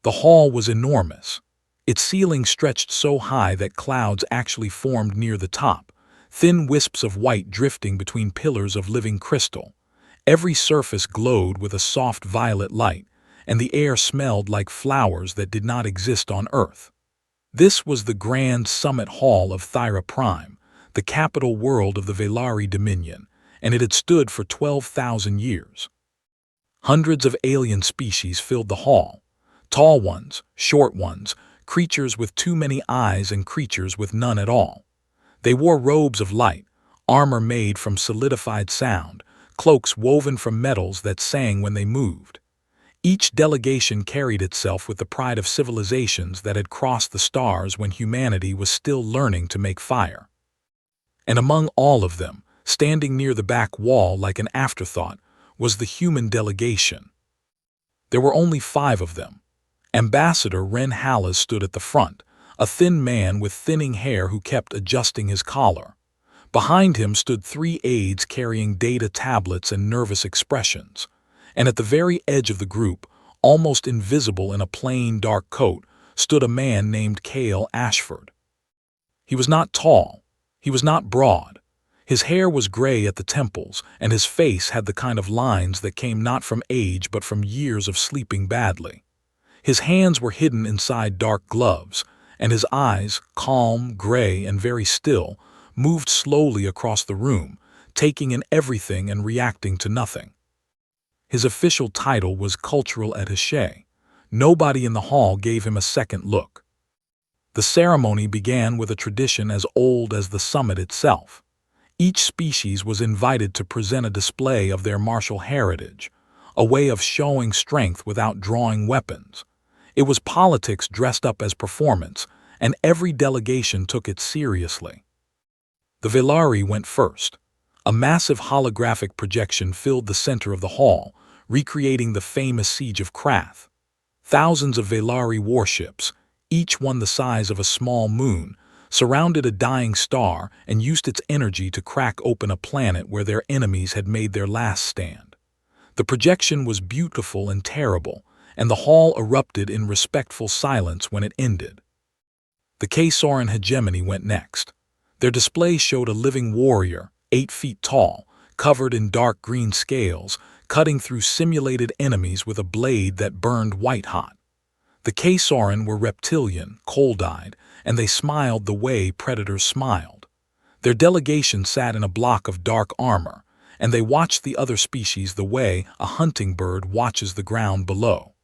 The hall was enormous. Its ceiling stretched so high that clouds actually formed near the top, thin wisps of white drifting between pillars of living crystal. Every surface glowed with a soft violet light, and the air smelled like flowers that did not exist on Earth. This was the grand summit hall of Thyra Prime, the capital world of the Velari Dominion, and it had stood for 12,000 years. Hundreds of alien species filled the hall. Tall ones, short ones, creatures with too many eyes and creatures with none at all. They wore robes of light, armor made from solidified sound, cloaks woven from metals that sang when they moved. Each delegation carried itself with the pride of civilizations that had crossed the stars when humanity was still learning to make fire. And among all of them, standing near the back wall like an afterthought, was the human delegation. There were only 5 of them. Ambassador Ren Hallas stood at the front, a thin man with thinning hair who kept adjusting his collar. Behind him stood 3 aides carrying data tablets and nervous expressions. And at the very edge of the group, almost invisible in a plain dark coat, stood a man named Cale Ashford. He was not tall. He was not broad. His hair was gray at the temples, and his face had the kind of lines that came not from age but from years of sleeping badly. His hands were hidden inside dark gloves, and his eyes, calm, gray, and very still, moved slowly across the room, taking in everything and reacting to nothing. His official title was Cultural Attaché. Nobody in the hall gave him a second look. The ceremony began with a tradition as old as the summit itself. Each species was invited to present a display of their martial heritage, a way of showing strength without drawing weapons. It was politics dressed up as performance, and every delegation took it seriously. The Velari went first. A massive holographic projection filled the center of the hall, recreating the famous Siege of Krath. Thousands of Velari warships, each one the size of a small moon, surrounded a dying star and used its energy to crack open a planet where their enemies had made their last stand. The projection was beautiful and terrible, and the hall erupted in respectful silence when it ended. The Ksoran hegemony went next. Their display showed a living warrior, 8 feet tall, covered in dark green scales, cutting through simulated enemies with a blade that burned white-hot. The Ksoran were reptilian, cold-eyed, and they smiled the way predators smiled. Their delegation sat in a block of dark armor, and they watched the other species the way a hunting bird watches the ground below.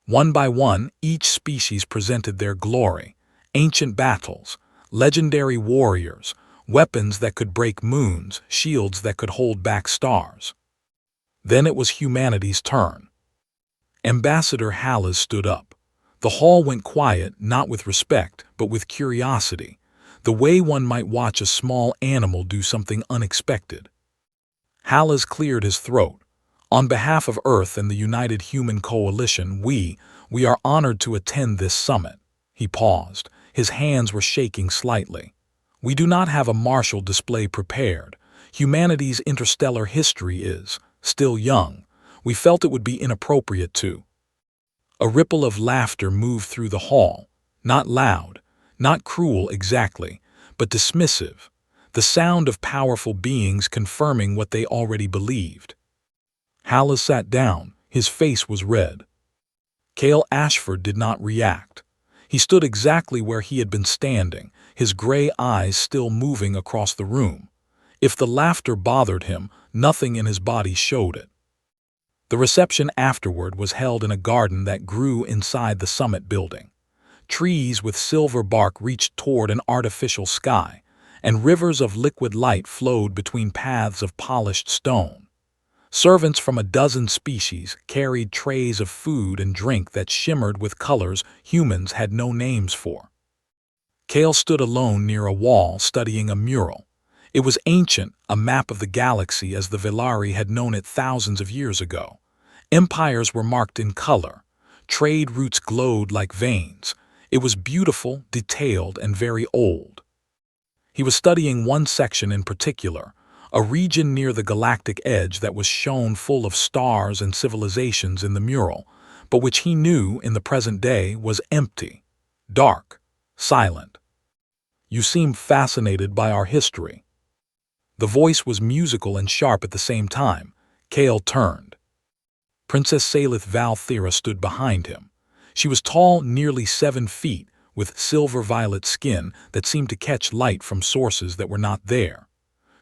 One by one, each species presented their glory: ancient battles, legendary warriors, weapons that could break moons, shields that could hold back stars. Then it was humanity's turn. Ambassador Hallas stood up. The hall went quiet, not with respect, but with curiosity, the way one might watch a small animal do something unexpected. Hallas cleared his throat. On behalf of Earth and the United Human Coalition, we are honored to attend this summit. He paused. His hands were shaking slightly. We do not have a martial display prepared. Humanity's interstellar history is still young. We felt it would be inappropriate to. A ripple of laughter moved through the hall, not loud, not cruel exactly, but dismissive, the sound of powerful beings confirming what they already believed. Hallas sat down. His face was red. Cale Ashford did not react. He stood exactly where he had been standing, his gray eyes still moving across the room. If the laughter bothered him, nothing in his body showed it. The reception afterward was held in a garden that grew inside the summit building. Trees with silver bark reached toward an artificial sky, and rivers of liquid light flowed between paths of polished stone. Servants from a dozen species carried trays of food and drink that shimmered with colors humans had no names for. Cale stood alone near a wall studying a mural. It was ancient, a map of the galaxy as the Velari had known it thousands of years ago. Empires were marked in color. Trade routes glowed like veins. It was beautiful, detailed, and very old. He was studying one section in particular, a region near the galactic edge that was shown full of stars and civilizations in the mural, but which he knew in the present day was empty, dark, silent. "You seem fascinated by our history." The voice was musical and sharp at the same time. Kale turned. Princess Salith Valthera stood behind him. She was tall, nearly 7 feet, with silver-violet skin that seemed to catch light from sources that were not there.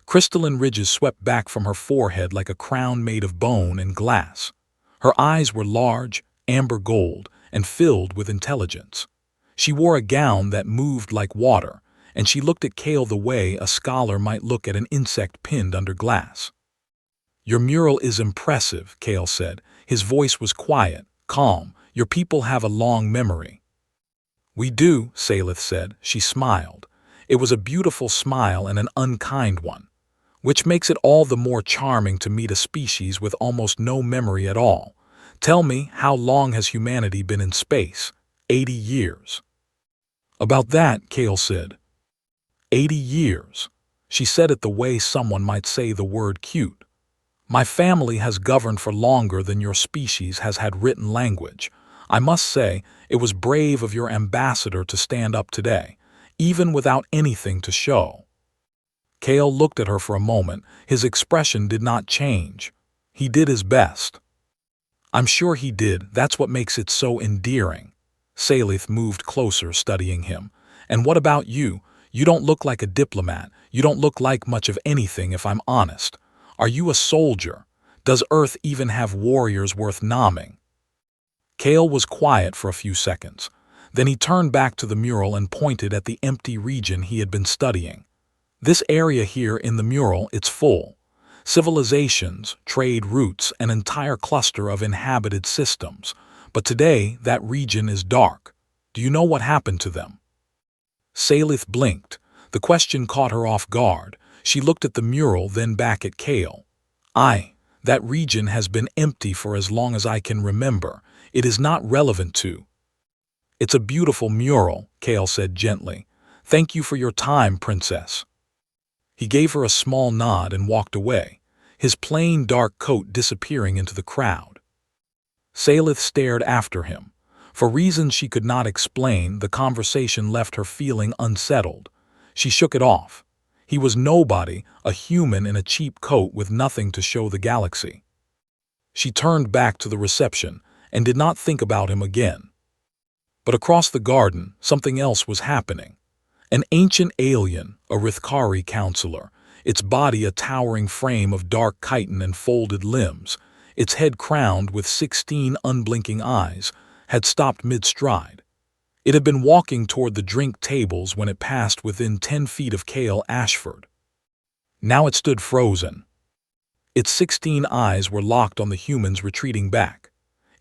Crystalline ridges swept back from her forehead like a crown made of bone and glass. Her eyes were large, amber gold, and filled with intelligence. She wore a gown that moved like water, and she looked at Kale the way a scholar might look at an insect pinned under glass. "Your mural is impressive," Kale said. His voice was quiet, calm. "Your people have a long memory." "We do," Salith said. She smiled. It was a beautiful smile and an unkind one, which makes it all the more charming to meet a species with almost no memory at all. "Tell me, how long has humanity been in space?" 80 years. "About that," Kale said. 80 years. She said it the way someone might say the word cute. "My family has governed for longer than your species has had written language. I must say, it was brave of your ambassador to stand up today, even without anything to show." Kale looked at her for a moment. His expression did not change. "He did his best." "I'm sure he did. That's what makes it so endearing." Salith moved closer, studying him. "And what about you? You don't look like a diplomat. You don't look like much of anything, if I'm honest. Are you a soldier? Does Earth even have warriors worth naming?" Kale was quiet for a few seconds. Then he turned back to the mural and pointed at the empty region he had been studying. "This area here in the mural, it's full. Civilizations, trade routes, an entire cluster of inhabited systems. But today, that region is dark. Do you know what happened to them?" Salith blinked. The question caught her off guard. She looked at the mural, then back at Kale. That region has been empty for as long as I can remember. It is not relevant to." "It's a beautiful mural," Kale said gently. "Thank you for your time, Princess." He gave her a small nod and walked away, his plain dark coat disappearing into the crowd. Salith stared after him. For reasons she could not explain, the conversation left her feeling unsettled. She shook it off. He was nobody, a human in a cheap coat with nothing to show the galaxy. She turned back to the reception and did not think about him again. But across the garden, something else was happening. An ancient alien, a Rithkari counselor, its body a towering frame of dark chitin and folded limbs, its head crowned with 16 unblinking eyes, had stopped mid-stride. It had been walking toward the drink tables when it passed within 10 feet of Kale Ashford. Now it stood frozen. Its 16 eyes were locked on the humans retreating back.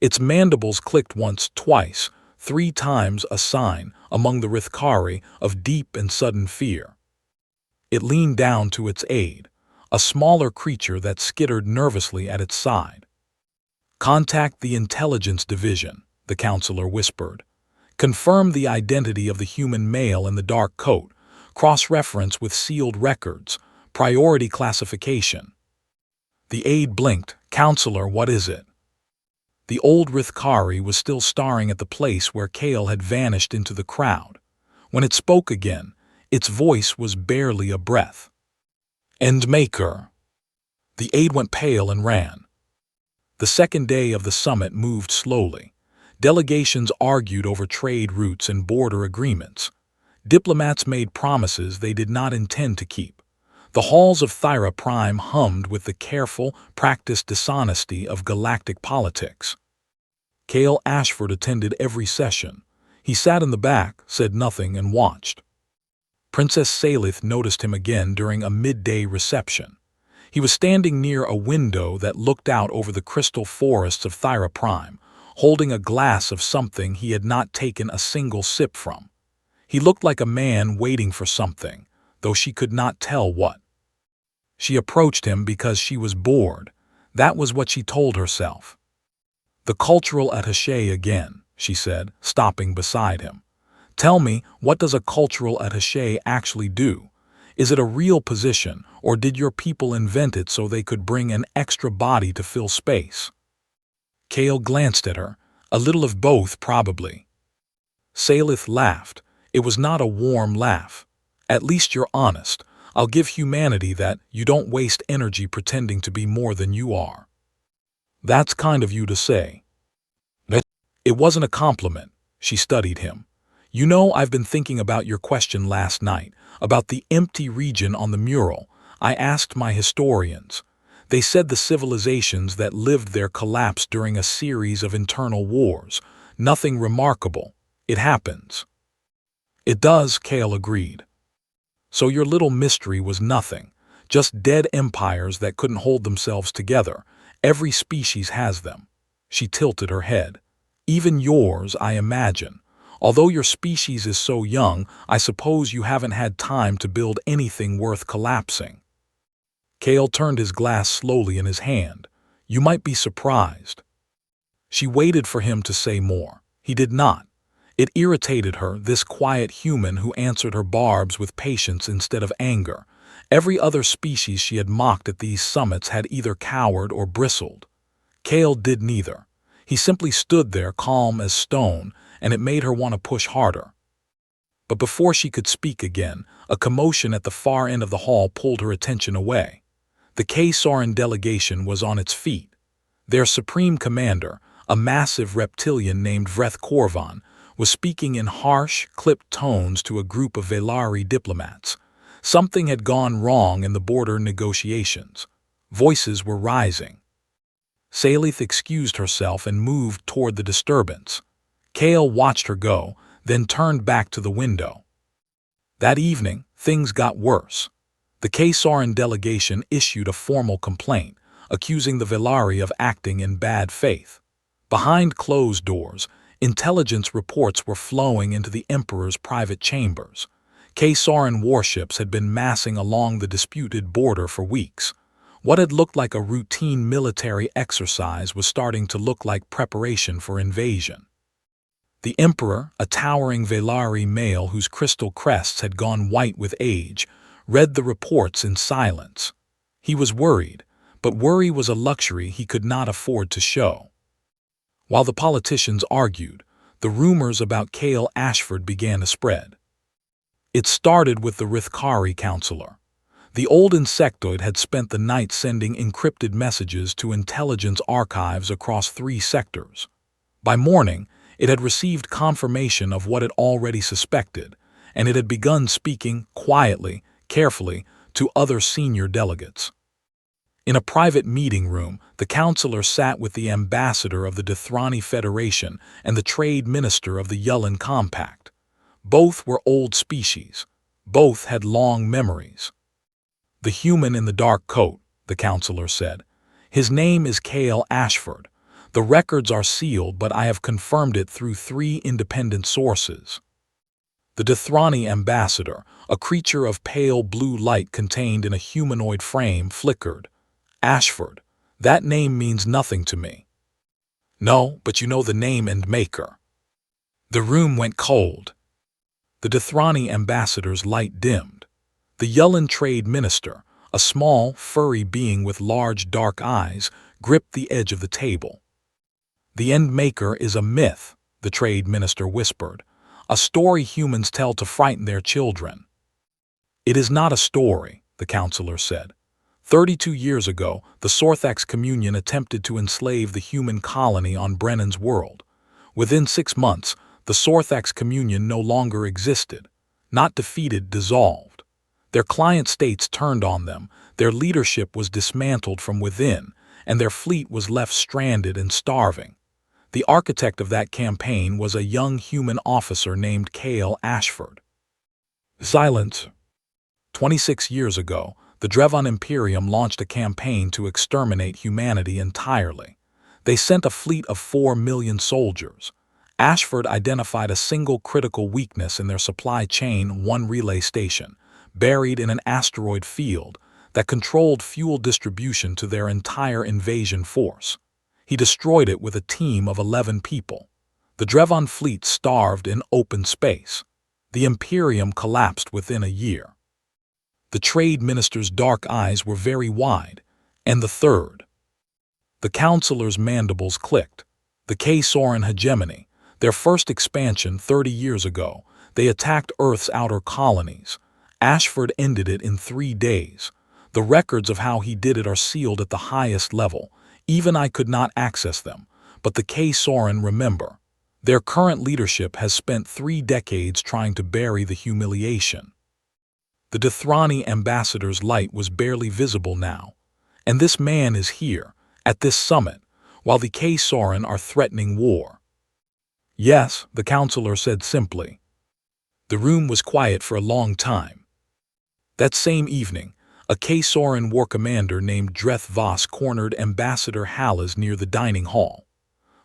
Its mandibles clicked once, twice, 3 times, a sign, among the Rithkari, of deep and sudden fear. It leaned down to its aid, a smaller creature that skittered nervously at its side. "Contact the intelligence division," the counselor whispered. "Confirm the identity of the human male in the dark coat. Cross-reference with sealed records. Priority classification." The aide blinked. "Counselor, what is it?" The old Rithkari was still staring at the place where Kale had vanished into the crowd. When it spoke again, its voice was barely a breath. "Endmaker." The aide went pale and ran. The second day of the summit moved slowly. Delegations argued over trade routes and border agreements. Diplomats made promises they did not intend to keep. The halls of Thyra Prime hummed with the careful, practiced dishonesty of galactic politics. Kale Ashford attended every session. He sat in the back, said nothing, and watched. Princess Salith noticed him again during a midday reception. He was standing near a window that looked out over the crystal forests of Thyra Prime, holding a glass of something he had not taken a single sip from. He looked like a man waiting for something, though she could not tell what. She approached him because she was bored. That was what she told herself. "The cultural attaché again," she said, stopping beside him. "Tell me, what does a cultural attaché actually do? Is it a real position, or did your people invent it so they could bring an extra body to fill space?" Kale glanced at her. A little of both, probably. Salith laughed. It was not a warm laugh. At least you're honest. I'll give humanity that you don't waste energy pretending to be more than you are. That's kind of you to say. It wasn't a compliment. She studied him. You know, I've been thinking about your question last night, about the empty region on the mural. I asked my historians. They said the civilizations that lived there collapsed during a series of internal wars. Nothing remarkable. It happens. It does, Kale agreed. So your little mystery was nothing. Just dead empires that couldn't hold themselves together. Every species has them. She tilted her head. Even yours, I imagine. Although your species is so young, I suppose you haven't had time to build anything worth collapsing. Kale turned his glass slowly in his hand. You might be surprised. She waited for him to say more. He did not. It irritated her, this quiet human who answered her barbs with patience instead of anger. Every other species she had mocked at these summits had either cowered or bristled. Kale did neither. He simply stood there calm as stone, and it made her want to push harder. But before she could speak again, a commotion at the far end of the hall pulled her attention away. The K-Sauron delegation was on its feet. Their supreme commander, a massive reptilian named Vreth Korvan, was speaking in harsh, clipped tones to a group of Velari diplomats. Something had gone wrong in the border negotiations. Voices were rising. Salith excused herself and moved toward the disturbance. Kale watched her go, then turned back to the window. That evening, things got worse. The K-Sauron delegation issued a formal complaint, accusing the Velari of acting in bad faith. Behind closed doors, intelligence reports were flowing into the Emperor's private chambers. K-Sauron warships had been massing along the disputed border for weeks. What had looked like a routine military exercise was starting to look like preparation for invasion. The Emperor, a towering Velari male whose crystal crests had gone white with age, read the reports in silence. He was worried, but worry was a luxury he could not afford to show. While the politicians argued, the rumors about Kale Ashford began to spread. It started with the Rithkari counselor. The old insectoid had spent the night sending encrypted messages to intelligence archives across 3 sectors. By morning, it had received confirmation of what it already suspected, and it had begun speaking quietly, carefully, to other senior delegates. In a private meeting room, the counselor sat with the ambassador of the Dithrani Federation and the trade minister of the Yulin Compact. Both were old species. Both had long memories. The human in the dark coat, the counselor said. His name is Kale Ashford. The records are sealed, but I have confirmed it through 3 independent sources. The Dithrani ambassador, a creature of pale blue light contained in a humanoid frame, flickered. Ashford. That name means nothing to me. No, but you know the name and maker. The room went cold. The Dithrani ambassador's light dimmed. The Yulin trade minister, a small, furry being with large dark eyes, gripped the edge of the table. The end maker is a myth, the trade minister whispered. A story humans tell to frighten their children. It is not a story, the counselor said. 32 years ago, the Sorthax Communion attempted to enslave the human colony on Brennan's world. Within 6 months, the Sorthax Communion no longer existed. Not defeated, dissolved. Their client states turned on them, their leadership was dismantled from within, and their fleet was left stranded and starving. The architect of that campaign was a young human officer named Kale Ashford. Silence. 26 years ago, the Drevon Imperium launched a campaign to exterminate humanity entirely. They sent a fleet of 4 million soldiers. Ashford identified a single critical weakness in their supply chain, one relay station, buried in an asteroid field, that controlled fuel distribution to their entire invasion force. He destroyed it with a team of 11 people. The Drevon fleet starved in open space. The Imperium collapsed within a year. The trade minister's dark eyes were very wide. And the third. The counselor's mandibles clicked. The K-Soren hegemony, their first expansion 30 years ago, they attacked Earth's outer colonies. Ashford ended it in 3 days. The records of how he did it are sealed at the highest level. Even I could not access them, but the K-Soren remember. Their current leadership has spent 3 decades trying to bury the humiliation. The Dethrani ambassador's light was barely visible now. And this man is here, at this summit, while the K-Soren are threatening war. Yes, the counselor said simply. The room was quiet for a long time. That same evening, a K-Soren war commander named Dreth Voss cornered Ambassador Hallas near the dining hall.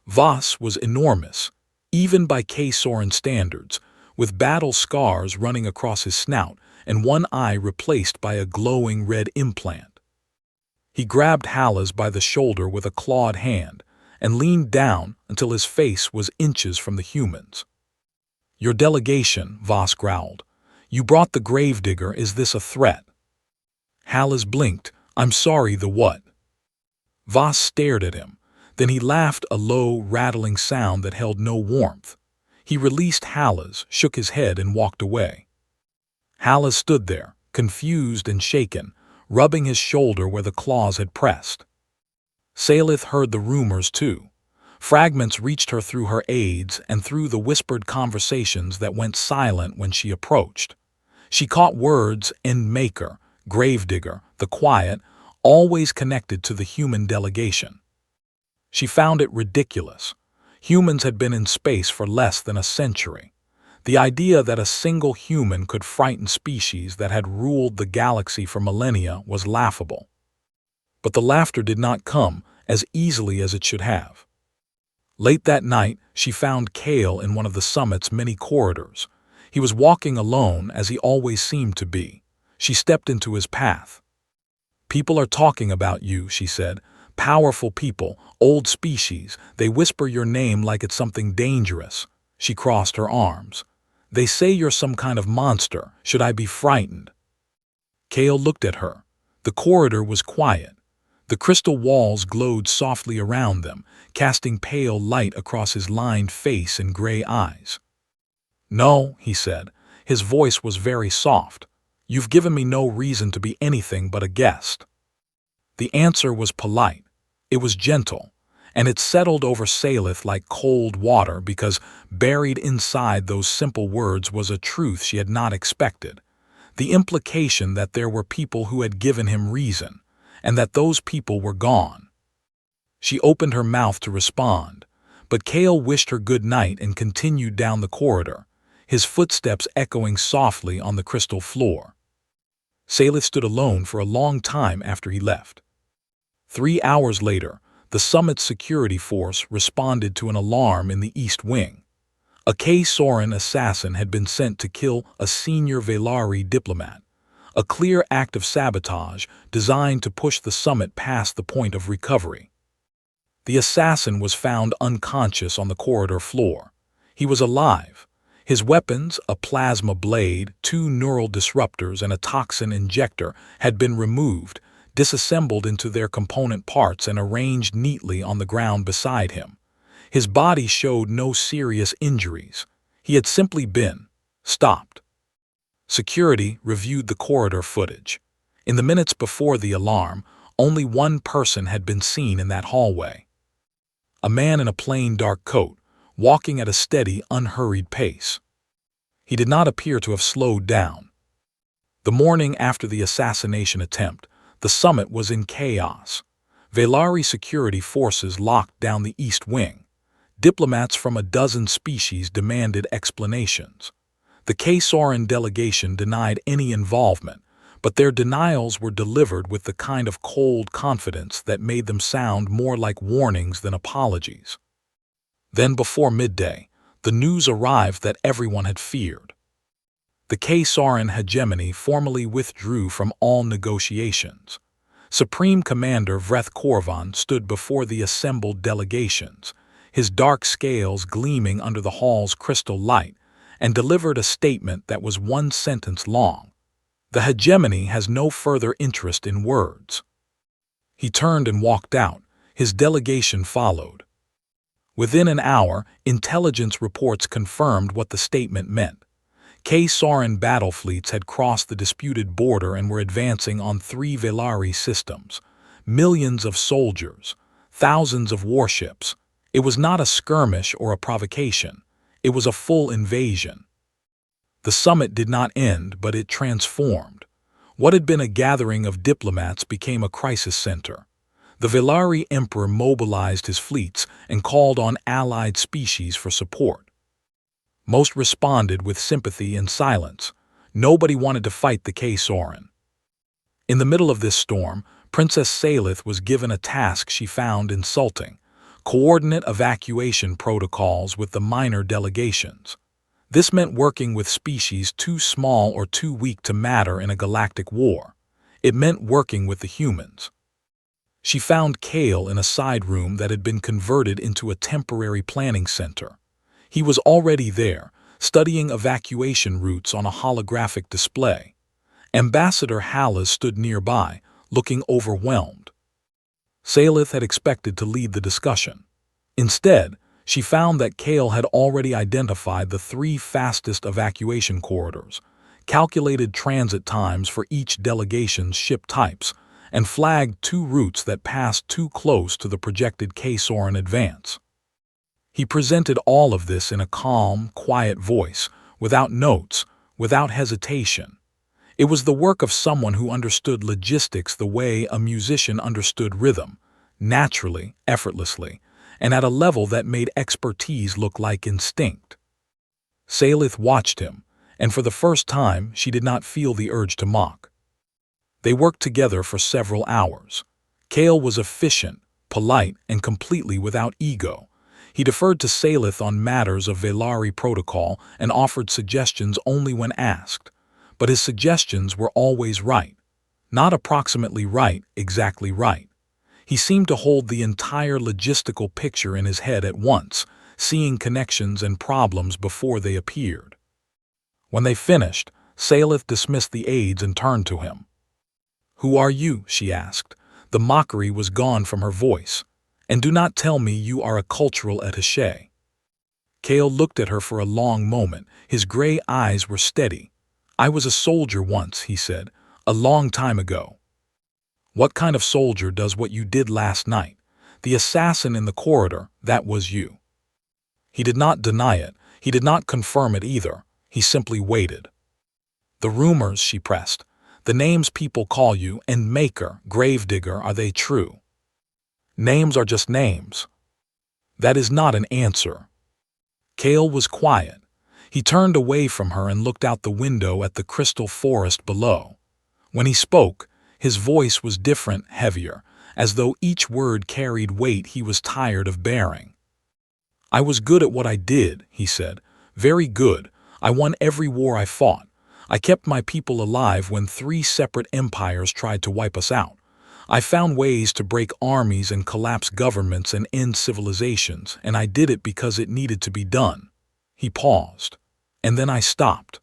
Voss was enormous, even by K-Soren standards, with battle scars running across his snout and one eye replaced by a glowing red implant. He grabbed Hallas by the shoulder with a clawed hand and leaned down until his face was inches from the humans. Your delegation, Voss growled. You brought the gravedigger, is this a threat? Hallas blinked. I'm sorry, the what? Voss stared at him. Then he laughed, a low, rattling sound that held no warmth. He released Hallas, shook his head and walked away. Hallas stood there, confused and shaken, rubbing his shoulder where the claws had pressed. Salith heard the rumors too. Fragments reached her through her aides and through the whispered conversations that went silent when she approached. She caught words, endmaker, gravedigger, the quiet, always connected to the human delegation. She found it ridiculous. Humans had been in space for less than a century. The idea that a single human could frighten species that had ruled the galaxy for millennia was laughable. But the laughter did not come as easily as it should have. Late that night, she found Kale in one of the summit's many corridors. He was walking alone, as he always seemed to be. She stepped into his path. People are talking about you, she said. Powerful people, old species, they whisper your name like it's something dangerous. She crossed her arms. They say you're some kind of monster. Should I be frightened? Kale looked at her. The corridor was quiet. The crystal walls glowed softly around them, casting pale light across his lined face and gray eyes. No, he said. His voice was very soft. You've given me no reason to be anything but a guest. The answer was polite. It was gentle, and it settled over Salith like cold water because buried inside those simple words was a truth she had not expected. The implication that there were people who had given him reason, and that those people were gone. She opened her mouth to respond, but Kale wished her good night and continued down the corridor, his footsteps echoing softly on the crystal floor. Salith stood alone for a long time after he left. 3 hours later, the summit's security force responded to an alarm in the East Wing. A K-Soren assassin had been sent to kill a senior Velari diplomat, a clear act of sabotage designed to push the summit past the point of recovery. The assassin was found unconscious on the corridor floor. He was alive. His weapons, a plasma blade, 2 neural disruptors, and a toxin injector, had been removed, disassembled into their component parts and arranged neatly on the ground beside him. His body showed no serious injuries. He had simply been stopped. Security reviewed the corridor footage. In the minutes before the alarm, only one person had been seen in that hallway. A man in a plain dark coat, walking at a steady, unhurried pace. He did not appear to have slowed down. The morning after the assassination attempt, the summit was in chaos. Velari security forces locked down the East Wing. Diplomats from a dozen species demanded explanations. The K-Soren delegation denied any involvement, but their denials were delivered with the kind of cold confidence that made them sound more like warnings than apologies. Then, before midday, the news arrived that everyone had feared. The K-Soren hegemony formally withdrew from all negotiations. Supreme Commander Vreth Korvan stood before the assembled delegations, his dark scales gleaming under the hall's crystal light, and delivered a statement that was 1 sentence long. The hegemony has no further interest in words. He turned and walked out. His delegation followed. Within an hour, intelligence reports confirmed what the statement meant. K-Sauron battle fleets had crossed the disputed border and were advancing on 3 Velari systems. Millions of soldiers, thousands of warships. It was not a skirmish or a provocation. It was a full invasion. The summit did not end, but it transformed. What had been a gathering of diplomats became a crisis center. The Velari Emperor mobilized his fleets and called on allied species for support. Most responded with sympathy and silence. Nobody wanted to fight the K-Sauron. In the middle of this storm, Princess Salith was given a task she found insulting: coordinate evacuation protocols with the minor delegations. This meant working with species too small or too weak to matter in a galactic war. It meant working with the humans. She found Kale in a side room that had been converted into a temporary planning center. He was already there, studying evacuation routes on a holographic display. Ambassador Hallas stood nearby, looking overwhelmed. Salith had expected to lead the discussion. Instead, she found that Kale had already identified the 3 fastest evacuation corridors, calculated transit times for each delegation's ship types, and flagged 2 routes that passed too close to the projected K-Sauron advance. He presented all of this in a calm, quiet voice, without notes, without hesitation. It was the work of someone who understood logistics the way a musician understood rhythm, naturally, effortlessly, and at a level that made expertise look like instinct. Salith watched him, and for the first time she did not feel the urge to mock. They worked together for several hours. Kale was efficient, polite, and completely without ego. He deferred to Salith on matters of Velari protocol and offered suggestions only when asked. But his suggestions were always right. Not approximately right, exactly right. He seemed to hold the entire logistical picture in his head at once, seeing connections and problems before they appeared. When they finished, Salith dismissed the aides and turned to him. "Who are you?" she asked. The mockery was gone from her voice. "And do not tell me you are a cultural attaché." Kale looked at her for a long moment. His gray eyes were steady. "I was a soldier once," he said, "a long time ago." "What kind of soldier does what you did last night? The assassin in the corridor, that was you." He did not deny it. He did not confirm it either. He simply waited. "The rumors," she pressed, "the names people call you, and Maker, Gravedigger, are they true?" "Names are just names." "That is not an answer." Kale was quiet. He turned away from her and looked out the window at the crystal forest below. When he spoke, his voice was different, heavier, as though each word carried weight he was tired of bearing. "I was good at what I did," he said. "Very good. I won every war I fought. I kept my people alive when 3 separate empires tried to wipe us out. I found ways to break armies and collapse governments and end civilizations, and I did it because it needed to be done." He paused. "And then I stopped."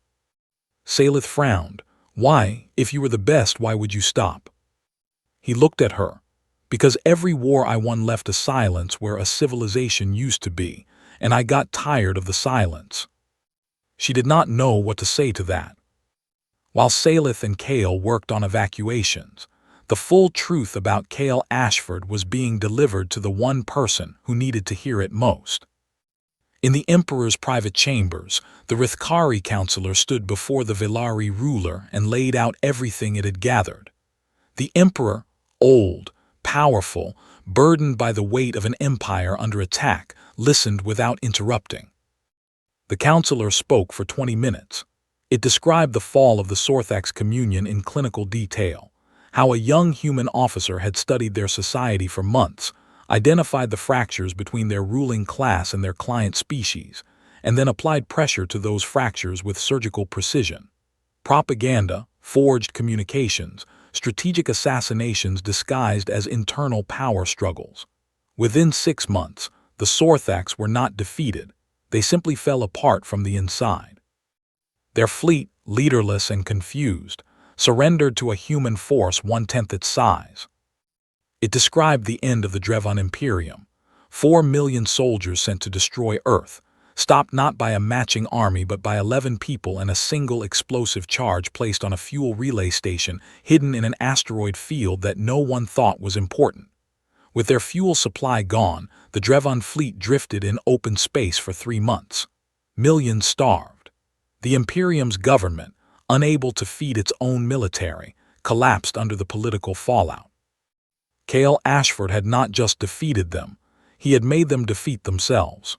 Salith frowned. "Why? If you were the best, why would you stop?" He looked at her. "Because every war I won left a silence where a civilization used to be, and I got tired of the silence." She did not know what to say to that. While Salith and Kale worked on evacuations, the full truth about Kale Ashford was being delivered to the one person who needed to hear it most. In the Emperor's private chambers, the Rithkari counselor stood before the Velari ruler and laid out everything it had gathered. The Emperor, old, powerful, burdened by the weight of an empire under attack, listened without interrupting. The counselor spoke for 20 minutes. It described the fall of the Sorthax communion in clinical detail, how a young human officer had studied their society for months, identified the fractures between their ruling class and their client species, and then applied pressure to those fractures with surgical precision. Propaganda, forged communications, strategic assassinations disguised as internal power struggles. Within 6 months, the Sorthax were not defeated. They simply fell apart from the inside. Their fleet, leaderless and confused, surrendered to a human force 1/10 its size. It described the end of the Drevon Imperium. 4 million soldiers sent to destroy Earth, stopped not by a matching army but by 11 people and a single explosive charge placed on a fuel relay station hidden in an asteroid field that no one thought was important. With their fuel supply gone, the Drevon fleet drifted in open space for 3 months. Millions starved. The Imperium's government, unable to feed its own military, collapsed under the political fallout. Cale Ashford had not just defeated them, he had made them defeat themselves.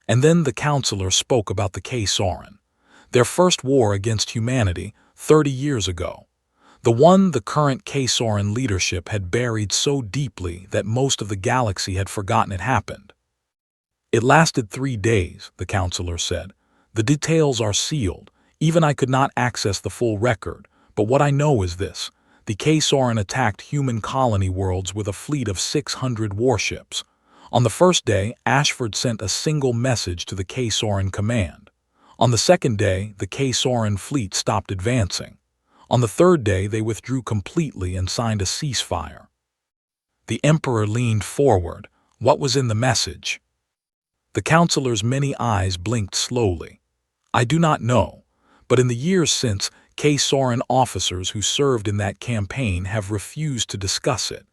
And then the counselor spoke about the K-Soren, their first war against humanity 30 years ago. The one the current K-Soren leadership had buried so deeply that most of the galaxy had forgotten it happened. It lasted 3 days, the counselor said. The details are sealed. Even I could not access the full record, but what I know is this. The K-Soren attacked human colony worlds with a fleet of 600 warships. On the first day, Ashford sent a single message to the K-Soren command. On the second day, the K-Soren fleet stopped advancing. On the third day, they withdrew completely and signed a ceasefire. The Emperor leaned forward. What was in the message? The counselor's many eyes blinked slowly. I do not know, but in the years since, K-Soren officers who served in that campaign have refused to discuss it.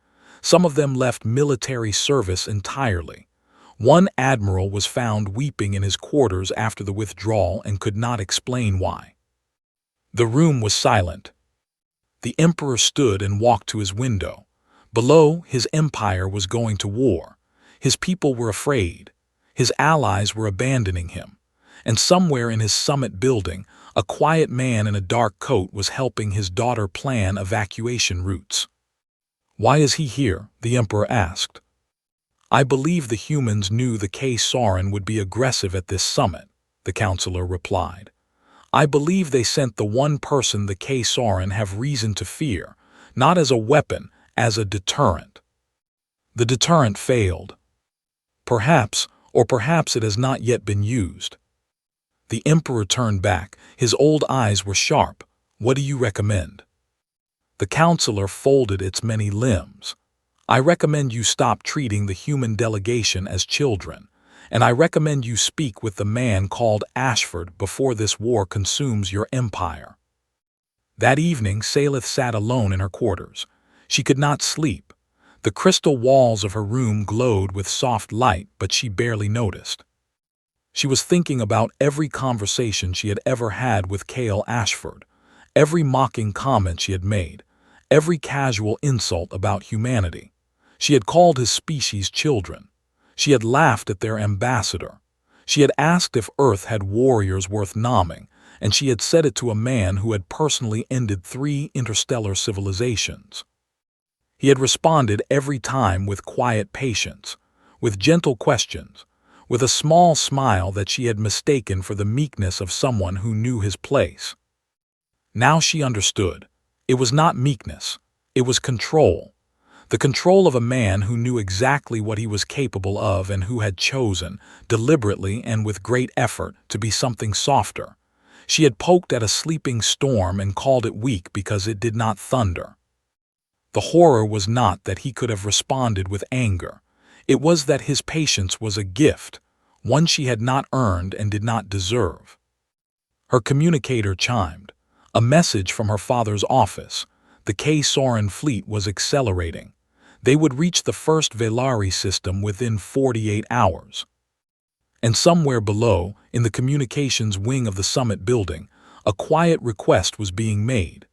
Some of them left military service entirely. One admiral was found weeping in his quarters after the withdrawal and could not explain why. The room was silent. The Emperor stood and walked to his window. Below, his empire was going to war. His people were afraid. His allies were abandoning him. And somewhere in his summit building, a quiet man in a dark coat was helping his daughter plan evacuation routes. Why is he here? The Emperor asked. I believe the humans knew the K-Soren would be aggressive at this summit, the counselor replied. I believe they sent the one person the K-Soren have reason to fear, not as a weapon, as a deterrent. The deterrent failed. Perhaps, or perhaps it has not yet been used. The Emperor turned back. His old eyes were sharp. What do you recommend? The counselor folded its many limbs. I recommend you stop treating the human delegation as children, and I recommend you speak with the man called Ashford before this war consumes your empire. That evening, Salith sat alone in her quarters. She could not sleep. The crystal walls of her room glowed with soft light, but she barely noticed. She was thinking about every conversation she had ever had with Cale Ashford, every mocking comment she had made, every casual insult about humanity. She had called his species children. She had laughed at their ambassador. She had asked if Earth had warriors worth nomming, and she had said it to a man who had personally ended 3 interstellar civilizations. He had responded every time with quiet patience, with gentle questions, with a small smile that she had mistaken for the meekness of someone who knew his place. Now she understood. It was not meekness. It was control. The control of a man who knew exactly what he was capable of and who had chosen, deliberately and with great effort, to be something softer. She had poked at a sleeping storm and called it weak because it did not thunder. The horror was not that he could have responded with anger. It was that his patience was a gift, one she had not earned and did not deserve. Her communicator chimed. A message from her father's office. The K-Soren fleet was accelerating. They would reach the first Velari system within 48 hours. And somewhere below, in the communications wing of the summit building, a quiet request was being made.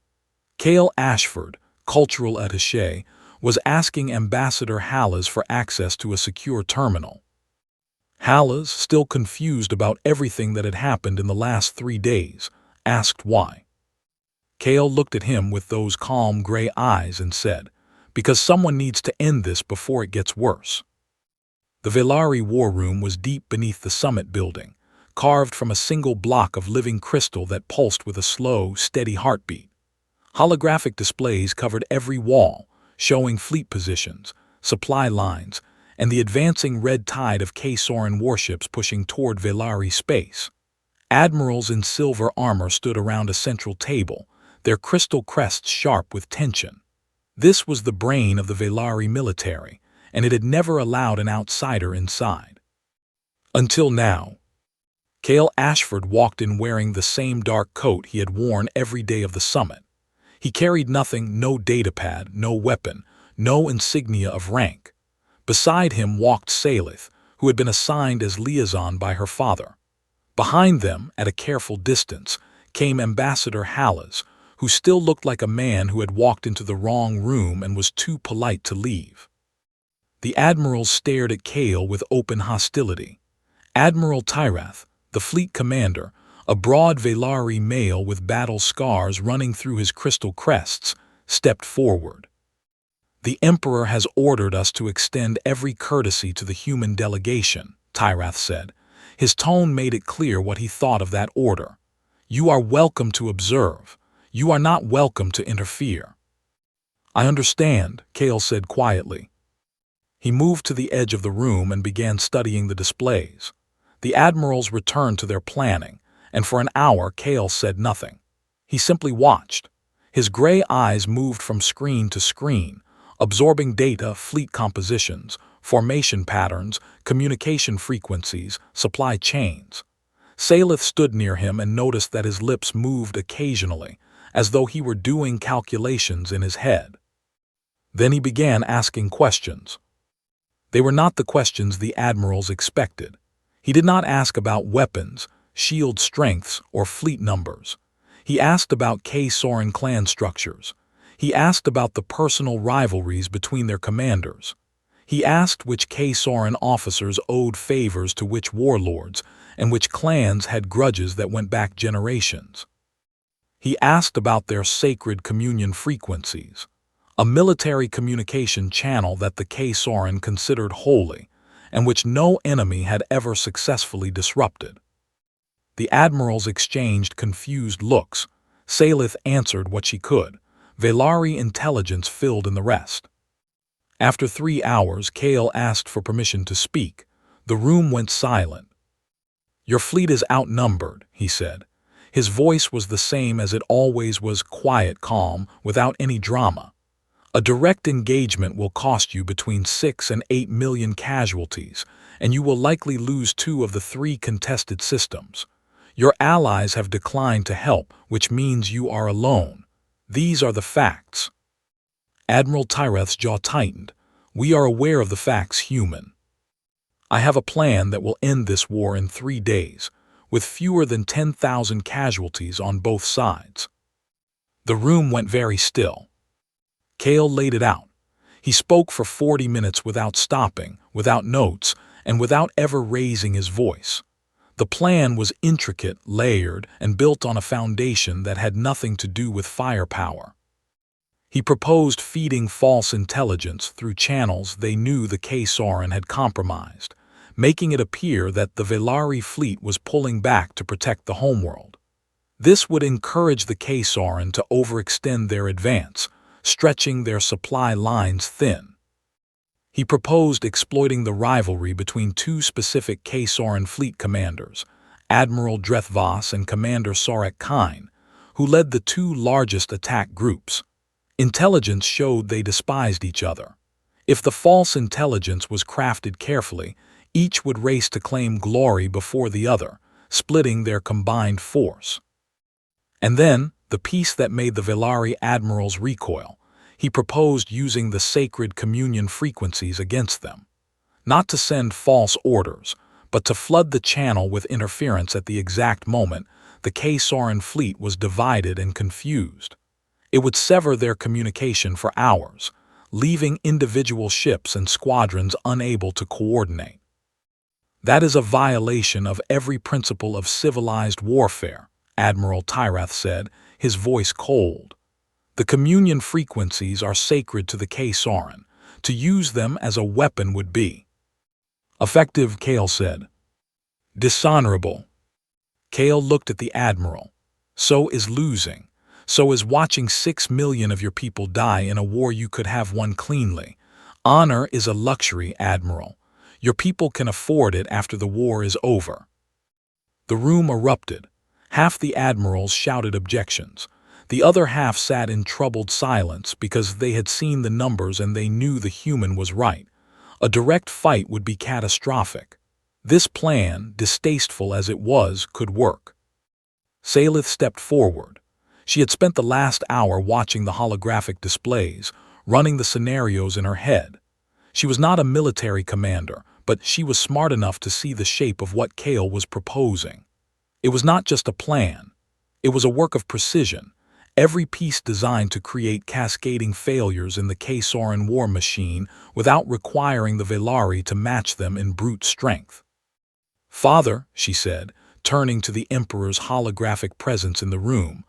Cale Ashford, cultural attaché, was asking Ambassador Hallas for access to a secure terminal. Hallas, still confused about everything that had happened in the last 3 days, asked why. Cale looked at him with those calm gray eyes and said, because someone needs to end this before it gets worse. The Velari war room was deep beneath the summit building, carved from a single block of living crystal that pulsed with a slow, steady heartbeat. Holographic displays covered every wall, showing fleet positions, supply lines, and the advancing red tide of K-Soren warships pushing toward Velari space. Admirals in silver armor stood around a central table, their crystal crests sharp with tension. This was the brain of the Velari military, and it had never allowed an outsider inside. Until now. Cale Ashford walked in wearing the same dark coat he had worn every day of the summit. He carried nothing, no datapad, no weapon, no insignia of rank. Beside him walked Salith, who had been assigned as liaison by her father. Behind them, at a careful distance, came Ambassador Hallas, who still looked like a man who had walked into the wrong room and was too polite to leave. The admirals stared at Cale with open hostility. Admiral Tyrath, the fleet commander, a broad Velari male with battle scars running through his crystal crests, stepped forward. "The Emperor has ordered us to extend every courtesy to the human delegation," Tyrath said. His tone made it clear what he thought of that order. "You are welcome to observe. You are not welcome to interfere." "I understand," Cale said quietly. He moved to the edge of the room and began studying the displays. The admirals returned to their planning, and for an hour Cale said nothing. He simply watched. His gray eyes moved from screen to screen, absorbing data, fleet compositions, formation patterns, communication frequencies, supply chains. Salith stood near him and noticed that his lips moved occasionally, as though he were doing calculations in his head. Then he began asking questions. They were not the questions the admirals expected. He did not ask about weapons, shield strengths, or fleet numbers. He asked about K-Soren clan structures. He asked about the personal rivalries between their commanders. He asked which K-Soren officers owed favors to which warlords, and which clans had grudges that went back generations. He asked about their sacred communion frequencies, a military communication channel that the K-Soren considered holy, and which no enemy had ever successfully disrupted. The admirals exchanged confused looks. Salith answered what she could. Velari intelligence filled in the rest. After 3 hours, Cale asked for permission to speak. The room went silent. "Your fleet is outnumbered," he said. His voice was the same as it always was, quiet, calm, without any drama. "A direct engagement will cost you between 6 and 8 million casualties, and you will likely lose 2 of the 3 contested systems. Your allies have declined to help, which means you are alone. These are the facts." Admiral Tyrath's jaw tightened. "We are aware of the facts, human. I have a plan that will end this war in 3 days, with fewer than 10,000 casualties on both sides." The room went very still. Cale laid it out. He spoke for 40 minutes without stopping, without notes, and without ever raising his voice. The plan was intricate, layered, and built on a foundation that had nothing to do with firepower. He proposed feeding false intelligence through channels they knew the K-Soren had compromised, making it appear that the Velari fleet was pulling back to protect the homeworld. This would encourage the K-Soren to overextend their advance, stretching their supply lines thin. He proposed exploiting the rivalry between 2 specific K-Soren fleet commanders, Admiral Drethvas and Commander Sorek Kine, who led the 2 largest attack groups. Intelligence showed they despised each other. If the false intelligence was crafted carefully, each would race to claim glory before the other, splitting their combined force. And then, the piece that made the Velari admirals recoil. He proposed using the sacred communion frequencies against them. Not to send false orders, but to flood the channel with interference at the exact moment the K-Soren fleet was divided and confused. It would sever their communication for hours, leaving individual ships and squadrons unable to coordinate. "That is a violation of every principle of civilized warfare," Admiral Tyrath said, his voice cold. "The communion frequencies are sacred to the K-Soren. To use them as a weapon would be effective," Cale said. "Dishonorable." Cale looked at the admiral. "So is losing. So is watching 6 million of your people die in a war you could have won cleanly. Honor is a luxury, Admiral. Your people can afford it after the war is over." The room erupted. Half the admirals shouted objections. The other half sat in troubled silence because they had seen the numbers and they knew the human was right. A direct fight would be catastrophic. This plan, distasteful as it was, could work. Salith stepped forward. She had spent the last hour watching the holographic displays, running the scenarios in her head. She was not a military commander, but she was smart enough to see the shape of what Kale was proposing. It was not just a plan. It was a work of precision, every piece designed to create cascading failures in the K-Soren war machine without requiring the Velari to match them in brute strength. "Father," she said, turning to the Emperor's holographic presence in the room,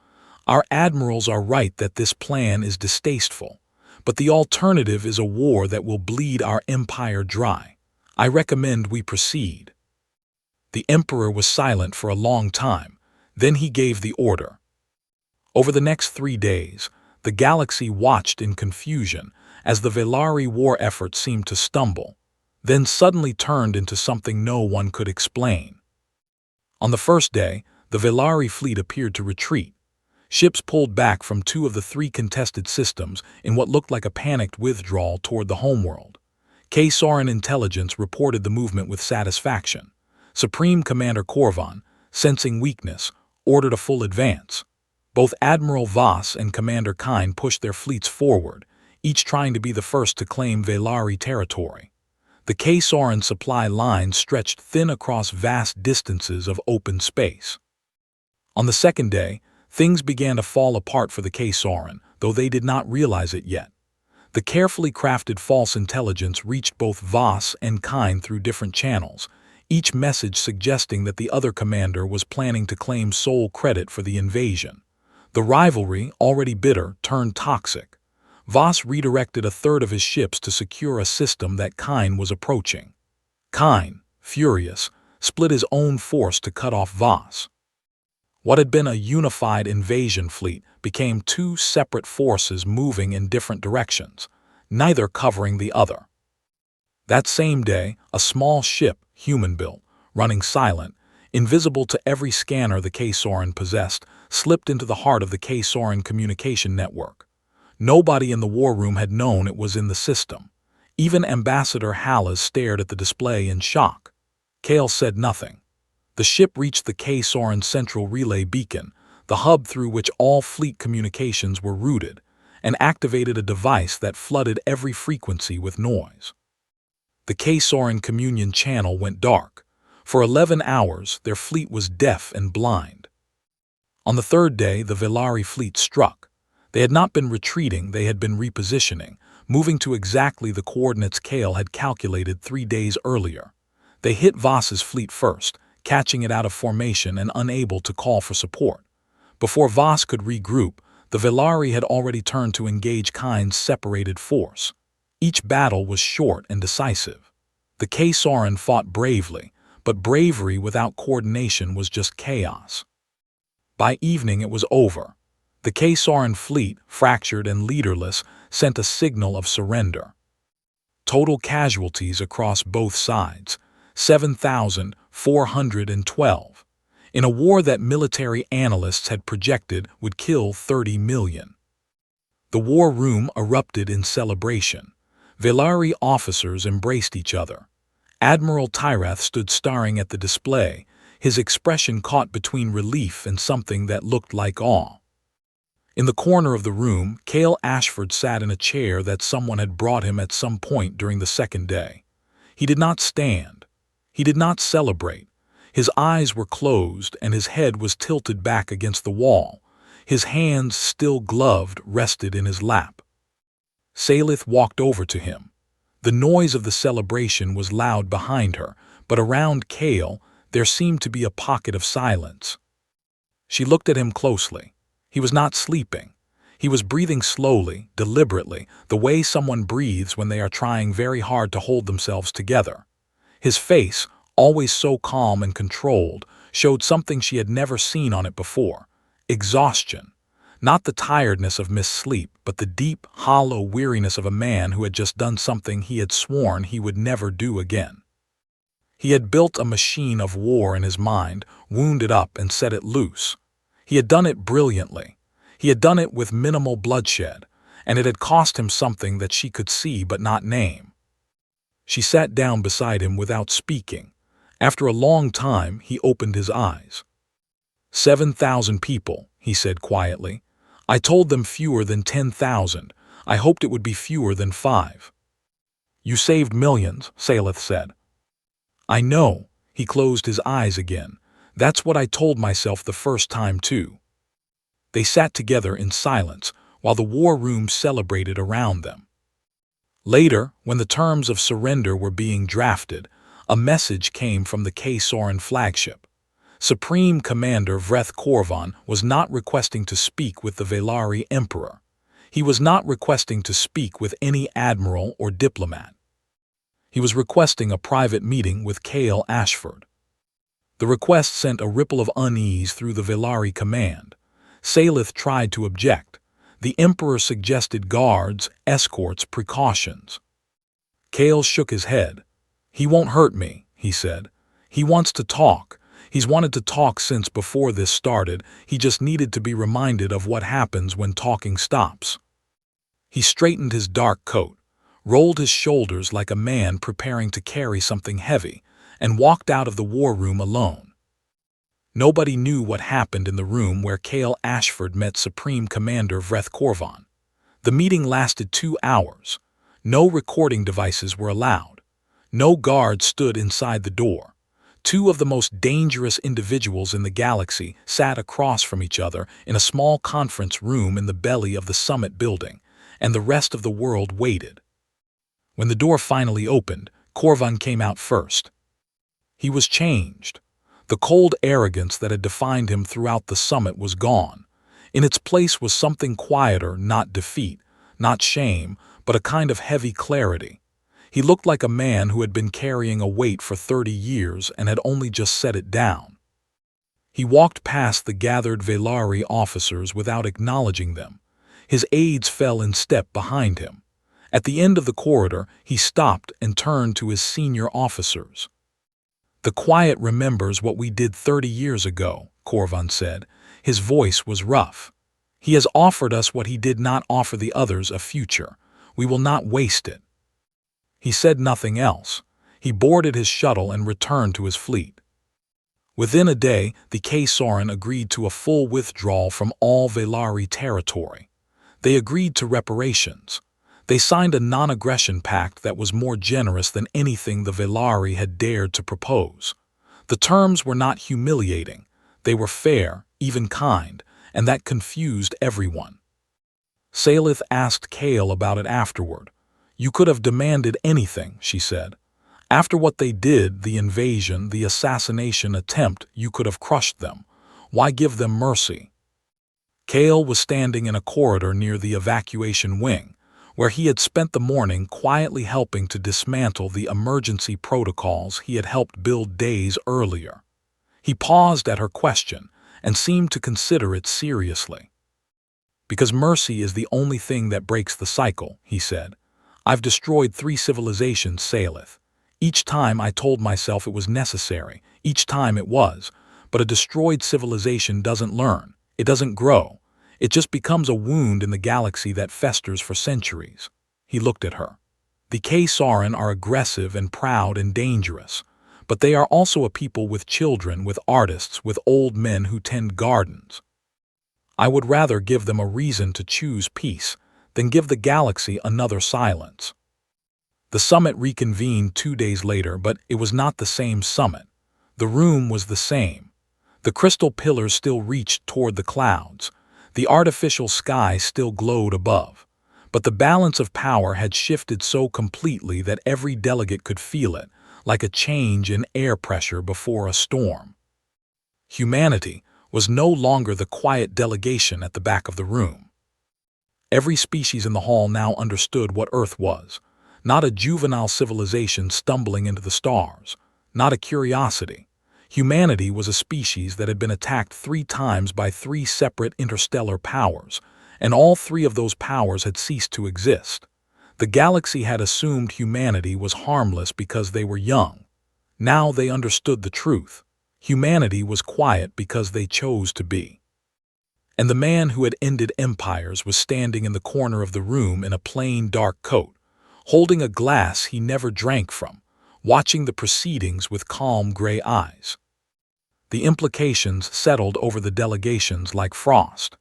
"our admirals are right that this plan is distasteful, but the alternative is a war that will bleed our empire dry. I recommend we proceed." The Emperor was silent for a long time. Then he gave the order. Over the next 3 days, the galaxy watched in confusion as the Velari war effort seemed to stumble, then suddenly turned into something no one could explain. On the first day, the Velari fleet appeared to retreat. Ships pulled back from 2 of the 3 contested systems in what looked like a panicked withdrawal toward the homeworld. K-Soren intelligence reported the movement with satisfaction. Supreme Commander Korvan, sensing weakness, ordered a full advance. Both Admiral Voss and Commander Kine pushed their fleets forward, each trying to be the first to claim Velari territory. The K-Soren supply lines stretched thin across vast distances of open space. On the second day, things began to fall apart for the K-Soren, though they did not realize it yet. The carefully crafted false intelligence reached both Voss and Kine through different channels, each message suggesting that the other commander was planning to claim sole credit for the invasion. The rivalry, already bitter, turned toxic. Voss redirected a third of his ships to secure a system that Kine was approaching. Kine, furious, split his own force to cut off Voss. What had been a unified invasion fleet became 2 separate forces moving in different directions, neither covering the other. That same day, a small ship, human-built, running silent, invisible to every scanner the K-Soren possessed, slipped into the heart of the K-Soren communication network. Nobody in the war room had known it was in the system. Even Ambassador Hallas stared at the display in shock. Kale said nothing. The ship reached the K-Soren central relay beacon, the hub through which all fleet communications were routed, and activated a device that flooded every frequency with noise. The K-Soren communion channel went dark. For 11 hours, their fleet was deaf and blind. On the third day, the Velari fleet struck. They had not been retreating, they had been repositioning, moving to exactly the coordinates Kale had calculated 3 days earlier. They hit Voss's fleet first, catching it out of formation and unable to call for support. Before Voss could regroup, the Velari had already turned to engage Kine's separated force. Each battle was short and decisive. The K-Soren fought bravely, but bravery without coordination was just chaos. By evening it was over. The K-Soren fleet, fractured and leaderless, sent a signal of surrender. Total casualties across both sides, 7,412, in a war that military analysts had projected would kill 30 million. The war room erupted in celebration. Velari officers embraced each other. Admiral Tyrath stood staring at the display, his expression caught between relief and something that looked like awe. In the corner of the room, Kale Ashford sat in a chair that someone had brought him at some point during the second day. He did not stand. He did not celebrate. His eyes were closed and his head was tilted back against the wall. His hands, still gloved, rested in his lap. Salith walked over to him. The noise of the celebration was loud behind her, but around Kale there seemed to be a pocket of silence. She looked at him closely. He was not sleeping. He was breathing slowly, deliberately, the way someone breathes when they are trying very hard to hold themselves together. His face, always so calm and controlled, showed something she had never seen on it before: exhaustion. Not the tiredness of missed sleep, but the deep, hollow weariness of a man who had just done something he had sworn he would never do again. He had built a machine of war in his mind, wound it up and set it loose. He had done it brilliantly. He had done it with minimal bloodshed, and it had cost him something that she could see but not name. She sat down beside him without speaking. After a long time, he opened his eyes. 7,000 people, he said quietly. I told them fewer than 10,000. I hoped it would be fewer than 5. You saved millions, Salith said. I know. He closed his eyes again. That's what I told myself the first time, too. They sat together in silence while the war room celebrated around them. Later, when the terms of surrender were being drafted, a message came from the K-Soren flagship. Supreme Commander Vreth Korvan was not requesting to speak with the Velari Emperor. He was not requesting to speak with any admiral or diplomat. He was requesting a private meeting with Kale Ashford. The request sent a ripple of unease through the Velari command. Salith tried to object. The Emperor suggested guards, escorts, precautions. Kale shook his head. He won't hurt me, he said. He wants to talk. He's wanted to talk since before this started. He just needed to be reminded of what happens when talking stops. He straightened his dark coat, rolled his shoulders like a man preparing to carry something heavy, and walked out of the war room alone. Nobody knew what happened in the room where Kale Ashford met Supreme Commander Vreth Korvan. The meeting lasted 2 hours. No recording devices were allowed. No guards stood inside the door. 2 of the most dangerous individuals in the galaxy sat across from each other in a small conference room in the belly of the summit building, and the rest of the world waited. When the door finally opened, Korvan came out first. He was changed. The cold arrogance that had defined him throughout the summit was gone. In its place was something quieter, not defeat, not shame, but a kind of heavy clarity. He looked like a man who had been carrying a weight for 30 years and had only just set it down. He walked past the gathered Velari officers without acknowledging them. His aides fell in step behind him. At the end of the corridor, he stopped and turned to his senior officers. The quiet remembers what we did 30 years ago, Korvan said. His voice was rough. He has offered us what he did not offer the others, a future. We will not waste it. He said nothing else. He boarded his shuttle and returned to his fleet. Within a day, the K-Soren agreed to a full withdrawal from all Velari territory. They agreed to reparations. They signed a non-aggression pact that was more generous than anything the Velari had dared to propose. The terms were not humiliating. They were fair, even kind, and that confused everyone. Salith asked Kale about it afterward. You could have demanded anything, she said. After what they did, the invasion, the assassination attempt, you could have crushed them. Why give them mercy? Kale was standing in a corridor near the evacuation wing, where he had spent the morning quietly helping to dismantle the emergency protocols he had helped build days earlier. He paused at her question and seemed to consider it seriously. Because mercy is the only thing that breaks the cycle, he said. I've destroyed 3 civilizations, Salith. Each time I told myself it was necessary, each time it was, but a destroyed civilization doesn't learn, it doesn't grow. It just becomes a wound in the galaxy that festers for centuries. He looked at her. The K-Soren are aggressive and proud and dangerous, but they are also a people with children, with artists, with old men who tend gardens. I would rather give them a reason to choose peace than give the galaxy another silence. The summit reconvened 2 days later, but it was not the same summit. The room was the same. The crystal pillars still reached toward the clouds. The artificial sky still glowed above, but the balance of power had shifted so completely that every delegate could feel it, like a change in air pressure before a storm. Humanity was no longer the quiet delegation at the back of the room. Every species in the hall now understood what Earth was, not a juvenile civilization stumbling into the stars, not a curiosity. Humanity was a species that had been attacked 3 times by 3 separate interstellar powers, and all 3 of those powers had ceased to exist. The galaxy had assumed humanity was harmless because they were young. Now they understood the truth. Humanity was quiet because they chose to be. And the man who had ended empires was standing in the corner of the room in a plain dark coat, holding a glass he never drank from, watching the proceedings with calm gray eyes. The implications settled over the delegations like frost.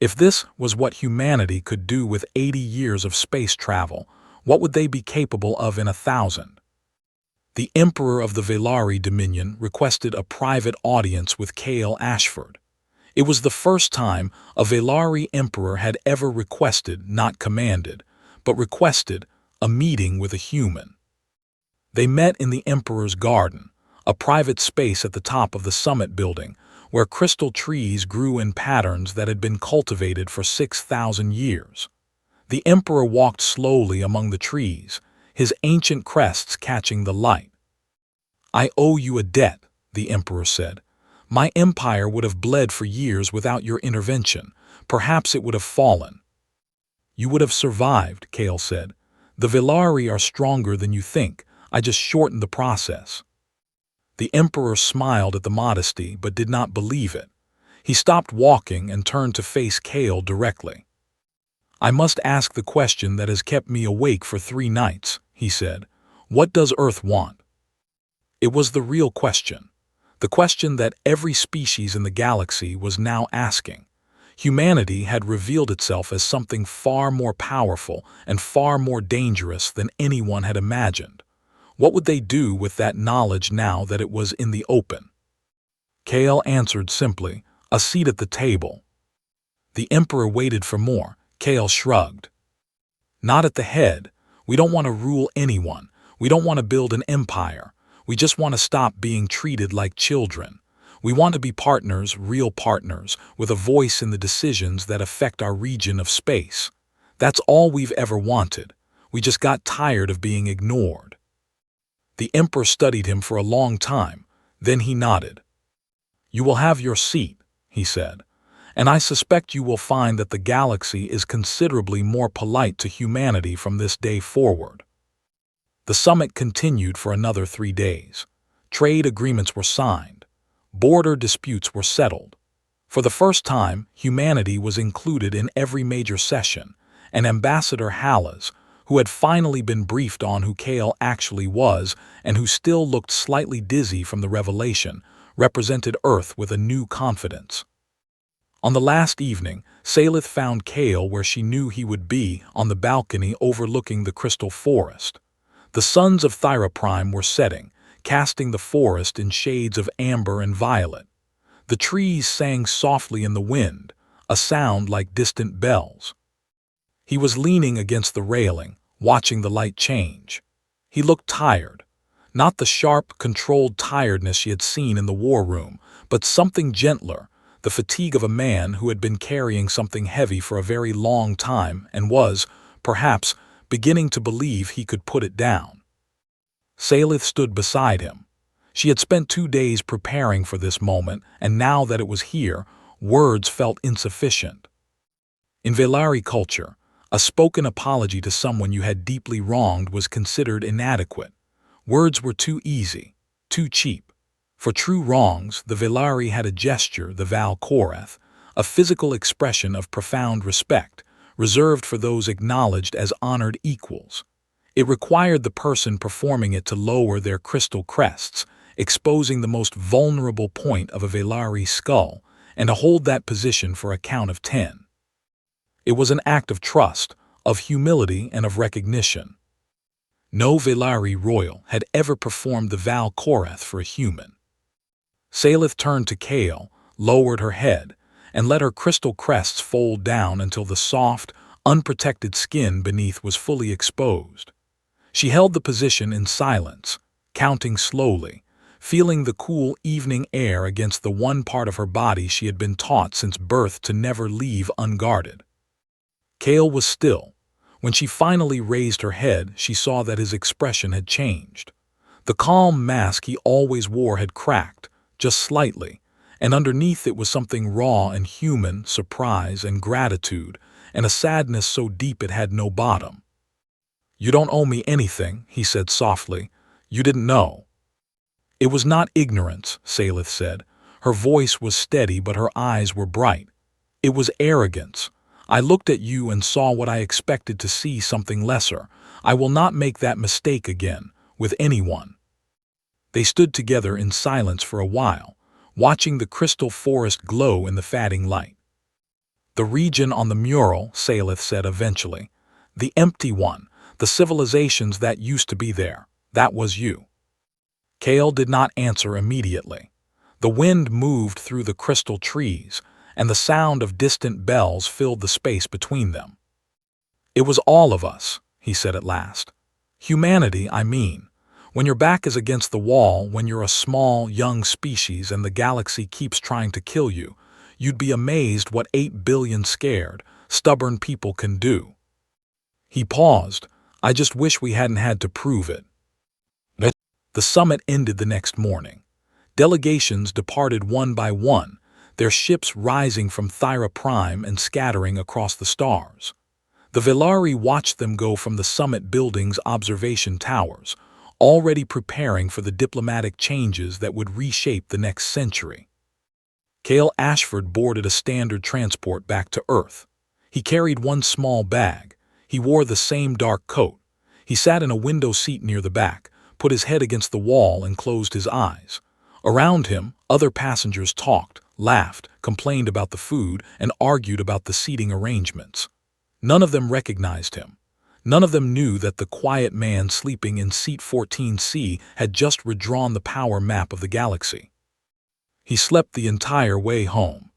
If this was what humanity could do with 80 years of space travel, what would they be capable of in 1,000? The Emperor of the Velari Dominion requested a private audience with Kale Ashford. It was the first time a Velari emperor had ever requested, not commanded, but requested, a meeting with a human. They met in the Emperor's garden, a private space at the top of the summit building, where crystal trees grew in patterns that had been cultivated for 6,000 years. The Emperor walked slowly among the trees, his ancient crests catching the light. "I owe you a debt," the Emperor said. "My empire would have bled for years without your intervention. Perhaps it would have fallen." "You would have survived," Kale said. "The Velari are stronger than you think. I just shortened the process." The Emperor smiled at the modesty but did not believe it. He stopped walking and turned to face Kale directly. "I must ask the question that has kept me awake for 3 nights," he said. "What does Earth want?" It was the real question. The question that every species in the galaxy was now asking. Humanity had revealed itself as something far more powerful and far more dangerous than anyone had imagined. What would they do with that knowledge now that it was in the open? Kale answered simply, "A seat at the table." The Emperor waited for more. Kale shrugged. "Not at the head. We don't want to rule anyone. We don't want to build an empire. We just want to stop being treated like children. We want to be partners, real partners, with a voice in the decisions that affect our region of space. That's all we've ever wanted. We just got tired of being ignored." The Emperor studied him for a long time. Then he nodded. "You will have your seat," he said, "and I suspect you will find that the galaxy is considerably more polite to humanity from this day forward." The summit continued for another 3 days. Trade agreements were signed. Border disputes were settled. For the first time, humanity was included in every major session, and Ambassador Hallas, who had finally been briefed on who Kale actually was and who still looked slightly dizzy from the revelation, represented Earth with a new confidence. On the last evening, Salith found Kale where she knew he would be, on the balcony overlooking the crystal forest. The suns of Thyraprime were setting, casting the forest in shades of amber and violet. The trees sang softly in the wind, a sound like distant bells. He was leaning against the railing, watching the light change. He looked tired. Not the sharp, controlled tiredness she had seen in the war room, but something gentler, the fatigue of a man who had been carrying something heavy for a very long time and was, perhaps, beginning to believe he could put it down. Salith stood beside him. She had spent 2 days preparing for this moment, and now that it was here, words felt insufficient. In Velari culture, a spoken apology to someone you had deeply wronged was considered inadequate. Words were too easy, too cheap. For true wrongs, the Velari had a gesture, the Val Korath, a physical expression of profound respect, reserved for those acknowledged as honored equals. It required the person performing it to lower their crystal crests, exposing the most vulnerable point of a Velari skull, and to hold that position for a count of 10. It was an act of trust, of humility, and of recognition. No Velari royal had ever performed the Val Korath for a human. Salith turned to Kale, lowered her head, and let her crystal crests fold down until the soft, unprotected skin beneath was fully exposed. She held the position in silence, counting slowly, feeling the cool evening air against the one part of her body she had been taught since birth to never leave unguarded. Kale was still. When she finally raised her head, she saw that his expression had changed. The calm mask he always wore had cracked, just slightly, and underneath it was something raw and human, surprise and gratitude, and a sadness so deep it had no bottom. "You don't owe me anything," he said softly. "You didn't know." "It was not ignorance," Salith said. Her voice was steady, but her eyes were bright. "It was arrogance. I looked at you and saw what I expected to see, something lesser. I will not make that mistake again, with anyone." They stood together in silence for a while, watching the crystal forest glow in the fading light. "The region on the mural," Salith said eventually. "The empty one, the civilizations that used to be there, that was you." Kale did not answer immediately. The wind moved through the crystal trees, and the sound of distant bells filled the space between them. "It was all of us," he said at last. "Humanity, I mean. When your back is against the wall, when you're a small, young species and the galaxy keeps trying to kill you, you'd be amazed what 8 billion scared, stubborn people can do." He paused. "I just wish we hadn't had to prove it." The summit ended the next morning. Delegations departed one by one, their ships rising from Thyra Prime and scattering across the stars. The Velari watched them go from the summit building's observation towers, already preparing for the diplomatic changes that would reshape the next century. Cale Ashford boarded a standard transport back to Earth. He carried one small bag. He wore the same dark coat. He sat in a window seat near the back, put his head against the wall and closed his eyes. Around him, other passengers talked, laughed, complained about the food, and argued about the seating arrangements. None of them recognized him. None of them knew that the quiet man sleeping in seat 14C had just redrawn the power map of the galaxy. He slept the entire way home.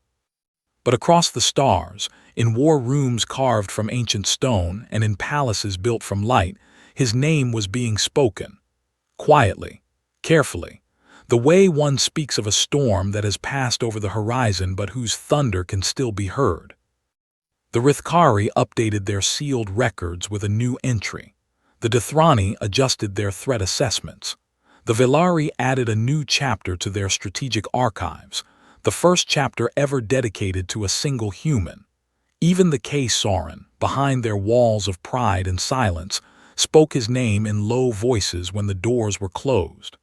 But across the stars, in war rooms carved from ancient stone and in palaces built from light, his name was being spoken. Quietly, carefully, the way one speaks of a storm that has passed over the horizon but whose thunder can still be heard. The Rithkari updated their sealed records with a new entry. The Dithrani adjusted their threat assessments. The Velari added a new chapter to their strategic archives, the first chapter ever dedicated to a single human. Even the K-Sauron, behind their walls of pride and silence, spoke his name in low voices when the doors were closed.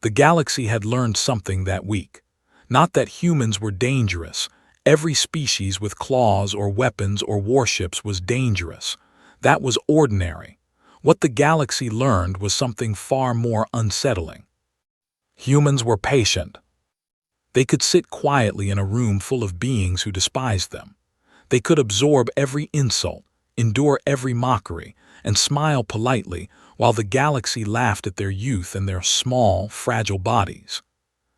The galaxy had learned something that week. Not that humans were dangerous. Every species with claws or weapons or warships was dangerous. That was ordinary. What the galaxy learned was something far more unsettling. Humans were patient. They could sit quietly in a room full of beings who despised them. They could absorb every insult, endure every mockery, and smile politely while the galaxy laughed at their youth and their small, fragile bodies.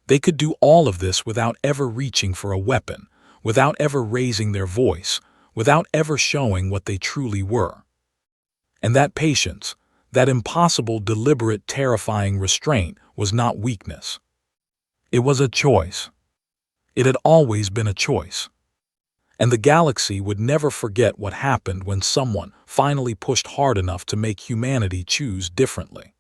They could do all of this without ever reaching for a weapon, without ever raising their voice, without ever showing what they truly were. And that patience, that impossible, deliberate, terrifying restraint was not weakness. It was a choice. It had always been a choice. And the galaxy would never forget what happened when someone finally pushed hard enough to make humanity choose differently.